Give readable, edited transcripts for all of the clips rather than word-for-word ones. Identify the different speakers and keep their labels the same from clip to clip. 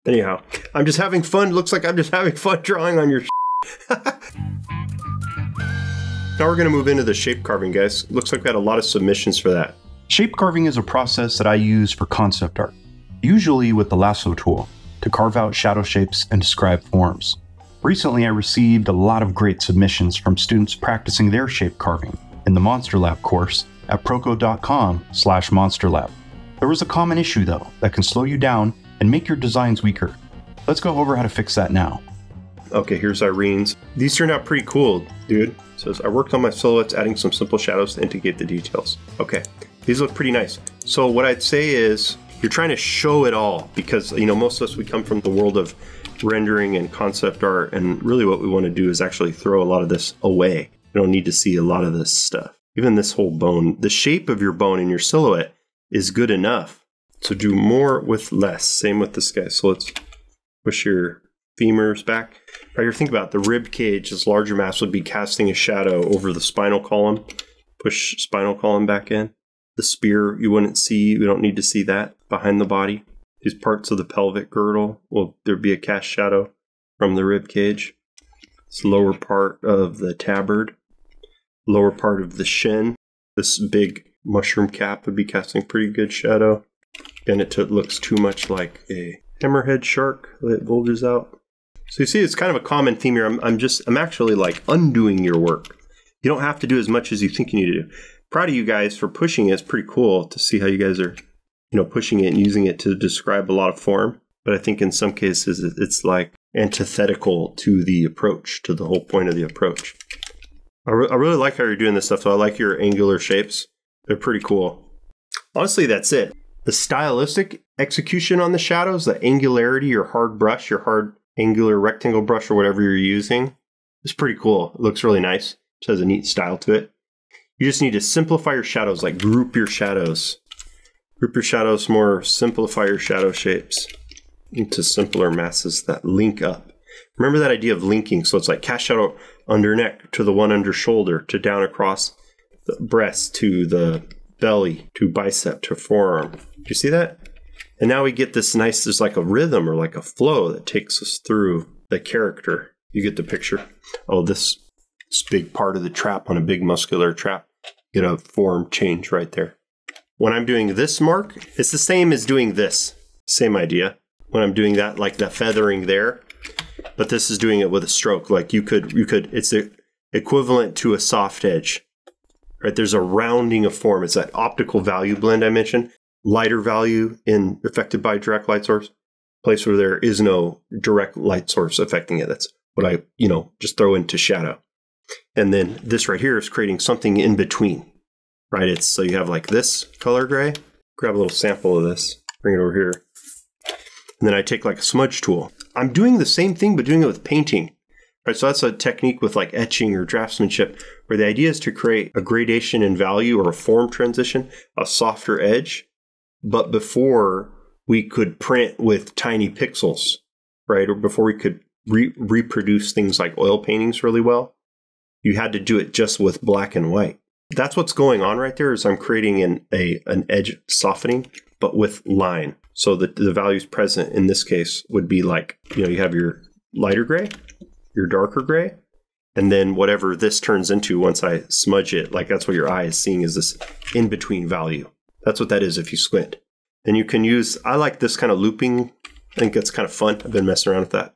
Speaker 1: Anyhow, I'm just having fun. Looks like I'm just having fun drawing on your Now we're going to move into the shape carving, guys. Looks like we had a lot of submissions for that.
Speaker 2: Shape carving is a process that I use for concept art, usually with the lasso tool, to carve out shadow shapes and describe forms. Recently, I received a lot of great submissions from students practicing their shape carving in the Monster Lab course at proko.com/monsterlab. There was a common issue though that can slow you down and make your designs weaker. Let's go over how to fix that now.
Speaker 1: Okay, here's Irene's. These turned out pretty cool, dude. It says, I worked on my silhouettes, adding some simple shadows to indicate the details. Okay, these look pretty nice. So what I'd say is, you're trying to show it all because, you know, most of us, we come from the world of rendering and concept art, and really what we want to do is actually throw a lot of this away. You don't need to see a lot of this stuff. Even this whole bone, the shape of your bone in your silhouette is good enough. So do more with less. Same with this guy. So let's push your femurs back. Right here, think about it. The rib cage, this larger mass would be casting a shadow over the spinal column. Push spinal column back in. The spear, you wouldn't see, we don't need to see that behind the body. These parts of the pelvic girdle, will there'd be a cast shadow from the rib cage. This lower part of the tabard, lower part of the shin. This big mushroom cap would be casting pretty good shadow. Again, it looks too much like a hammerhead shark that bulges out. So you see, it's kind of a common theme here. I'm actually like undoing your work. You don't have to do as much as you think you need to do. Proud of you guys for pushing it. It's pretty cool to see how you guys are, you know, pushing it and using it to describe a lot of form. But I think in some cases it's like antithetical to the approach, to the whole point of the approach. I really like how you're doing this stuff. So I like your angular shapes. They're pretty cool. Honestly, that's it. The stylistic execution on the shadows, the angularity, your hard brush, your hard angular rectangle brush or whatever you're using, is pretty cool. It looks really nice. It has a neat style to it. You just need to simplify your shadows, like group your shadows. Group your shadows more, simplify your shadow shapes into simpler masses that link up. Remember that idea of linking. So it's like cast shadow under neck to the one under shoulder to down across the breast to the belly to bicep to forearm. Do you see that? And now we get this nice, there's like a rhythm or like a flow that takes us through the character. You get the picture? Oh, this big part of the trap on a big muscular trap. Get a form change right there. When I'm doing this mark, it's the same as doing this. Same idea. When I'm doing that, like that feathering there, but this is doing it with a stroke. Like you could, it's equivalent to a soft edge, right? There's a rounding of form. It's that optical value blend I mentioned. Lighter value affected by direct light source. Place where there is no direct light source affecting it. That's what I, just throw into shadow. And then this right here is creating something in between, right? So you have like this color gray. Grab a little sample of this, bring it over here. And then I take like a smudge tool. I'm doing the same thing, but doing it with painting, right? So that's a technique with like etching or draftsmanship, where the idea is to create a gradation in value or a form transition, a softer edge. But before we could print with tiny pixels, right? Or before we could reproduce things like oil paintings really well, you had to do it just with black and white. That's what's going on right there. Is I'm creating an edge softening, but with line. So the values present in this case would be like, you have your lighter gray, your darker gray, and then whatever this turns into once I smudge it, like that's what your eye is seeing is this in-between value. That's what that is if you squint. And you can use, I like this kind of looping. I think that's kind of fun. I've been messing around with that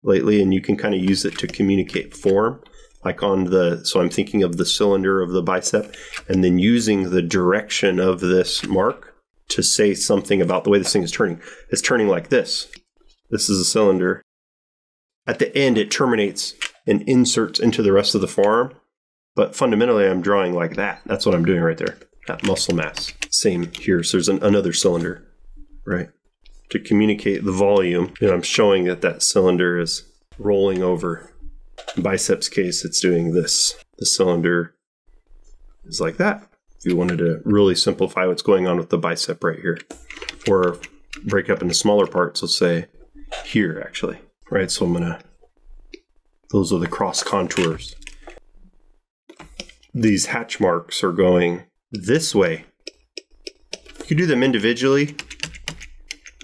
Speaker 1: lately, and you can kind of use it to communicate form. Like so I'm thinking of the cylinder of the bicep and then using the direction of this mark to say something about the way this thing is turning. It's turning like this. This is a cylinder. At the end, it terminates and inserts into the rest of the forearm. But fundamentally, I'm drawing like that. That's what I'm doing right there. That muscle mass. Same here. So there's another cylinder, right? To communicate the volume, I'm showing that cylinder is rolling over. In biceps case, it's doing this. The cylinder is like that. If you wanted to really simplify what's going on with the bicep right here, or break up into smaller parts, let's say here actually, right? So those are the cross contours. These hatch marks are going this way. You can do them individually,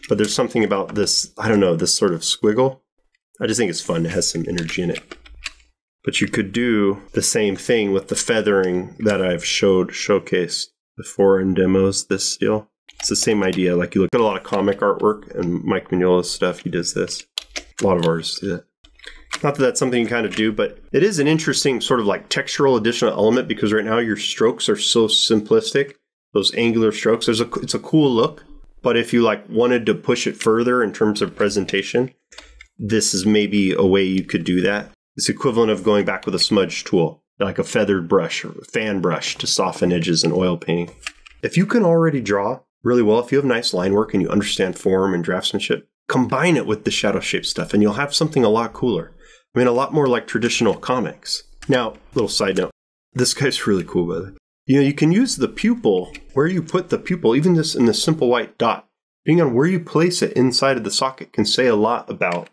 Speaker 1: But there's something about this, I don't know, this sort of squiggle. I just think it's fun. It has some energy in it. But you could do the same thing with the feathering that I've showcased before in demos, this deal. It's the same idea. Like you look at a lot of comic artwork and Mike Mignola's stuff, he does this. A lot of artists do that. Not that that's something you kind of do, but it is an interesting sort of like textural additional element because right now your strokes are so simplistic. Those angular strokes, it's a cool look. But if you like wanted to push it further in terms of presentation, this is maybe a way you could do that. It's equivalent of going back with a smudge tool, like a feathered brush or a fan brush to soften edges in oil painting. If you can already draw really well, if you have nice line work and you understand form and draftsmanship, combine it with the shadow shape stuff and you'll have something a lot cooler. I mean, a lot more like traditional comics. Now, little side note, this guy's really cool, by the way. You know, you can use the pupil, where you put the pupil, even this in the simple white dot, depending on where you place it inside of the socket can say a lot about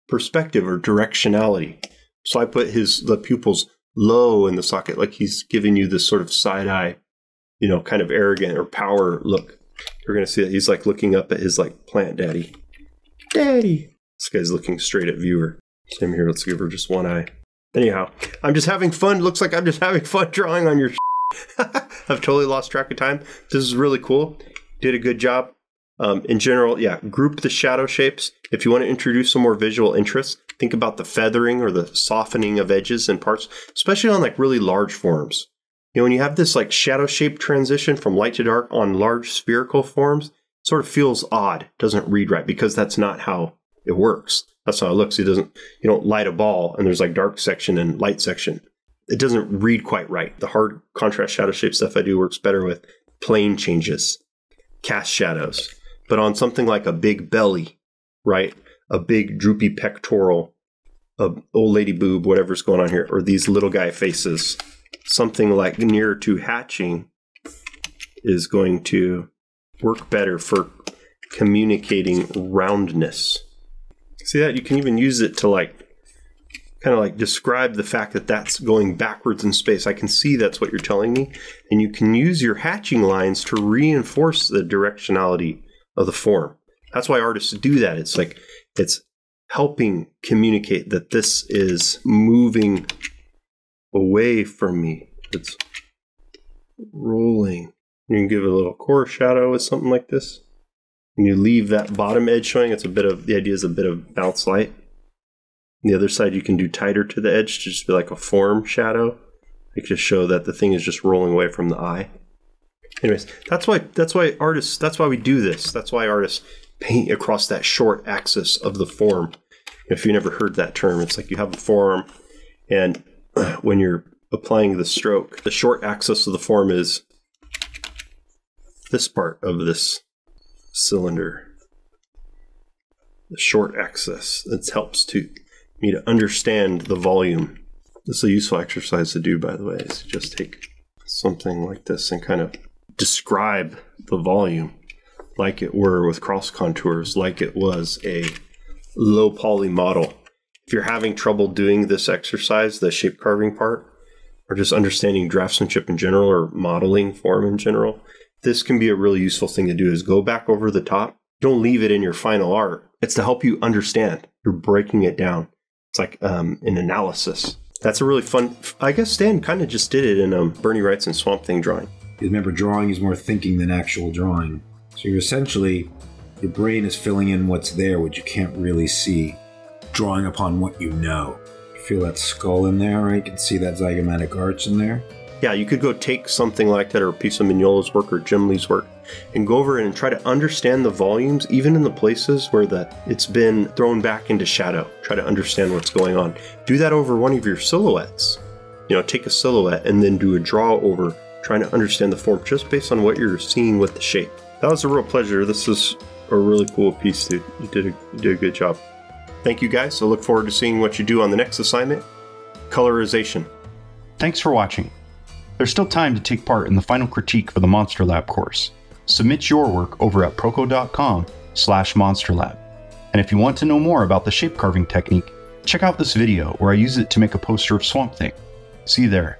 Speaker 1: perspective or directionality. So I put the pupils low in the socket, like he's giving you this sort of side eye, you know, kind of arrogant or power look. You're going to see that he's like looking up at his like plant daddy. Daddy. This guy's looking straight at viewer. Same here. Let's give her just one eye. Anyhow, I'm just having fun. Looks like I'm just having fun drawing on your I've totally lost track of time. This is really cool. Did a good job. In general, yeah, group the shadow shapes. If you want to introduce some more visual interest, think about the feathering or the softening of edges and parts, especially on like really large forms. You know, when you have this like shadow shape transition from light to dark on large spherical forms, it sort of feels odd. Doesn't read right because that's not how it works. That's how it looks. You don't light a ball and there's like dark section and light section. It doesn't read quite right. The hard contrast shadow shape stuff I do works better with plane changes, cast shadows. But on something like a big belly, right? A big droopy pectoral, a old lady boob, whatever's going on here, or these little guy faces, something like nearer to hatching is going to work better for communicating roundness. See that? You can even use it to like kind of like describe the fact that that's going backwards in space. I can see that's what you're telling me. And you can use your hatching lines to reinforce the directionality of the form. That's why artists do that. It's like it's helping communicate that this is moving away from me. It's rolling. You can give it a little core shadow with something like this. And you leave that bottom edge showing. The idea is a bit of bounce light. The other side you can do tighter to the edge to just be like a form shadow. Like to show that the thing is just rolling away from the eye. Anyways, that's why we do this. That's why artists paint across that short axis of the form. If you never heard that term, it's like you have a form and when you're applying the stroke, the short axis of the form is this part of this cylinder. The short axis. It helps me to understand the volume. This is a useful exercise to do, by the way, is to just take something like this and kind of describe the volume like it were with cross contours, like it was a low poly model. If you're having trouble doing this exercise, the shape carving part, or just understanding draftsmanship in general or modeling form in general, this can be a really useful thing to do is go back over the top. Don't leave it in your final art. It's to help you understand. You're breaking it down. It's like an analysis. That's a really fun, I guess Stan kind of just did it in Bernie Wrightson Swamp Thing drawing.
Speaker 3: Remember, drawing is more thinking than actual drawing. So you're essentially, your brain is filling in what's there, what you can't really see, drawing upon what you know. You feel that skull in there, right? You can see that zygomatic arch in there.
Speaker 1: Yeah, you could go take something like that or a piece of Mignola's work or Jim Lee's work and go over it and try to understand the volumes, even in the places where it's been thrown back into shadow. Try to understand what's going on. Do that over one of your silhouettes. You know, take a silhouette and then do a draw over trying to understand the form just based on what you're seeing with the shape. That was a real pleasure. This is a really cool piece, dude. You did a good job. Thank you, guys. I look forward to seeing what you do on the next assignment, colorization.
Speaker 2: Thanks for watching. There's still time to take part in the final critique for the Monster Lab course. Submit your work over at proko.com/monsterlab. And if you want to know more about the shape carving technique, check out this video where I use it to make a poster of Swamp Thing. See you there.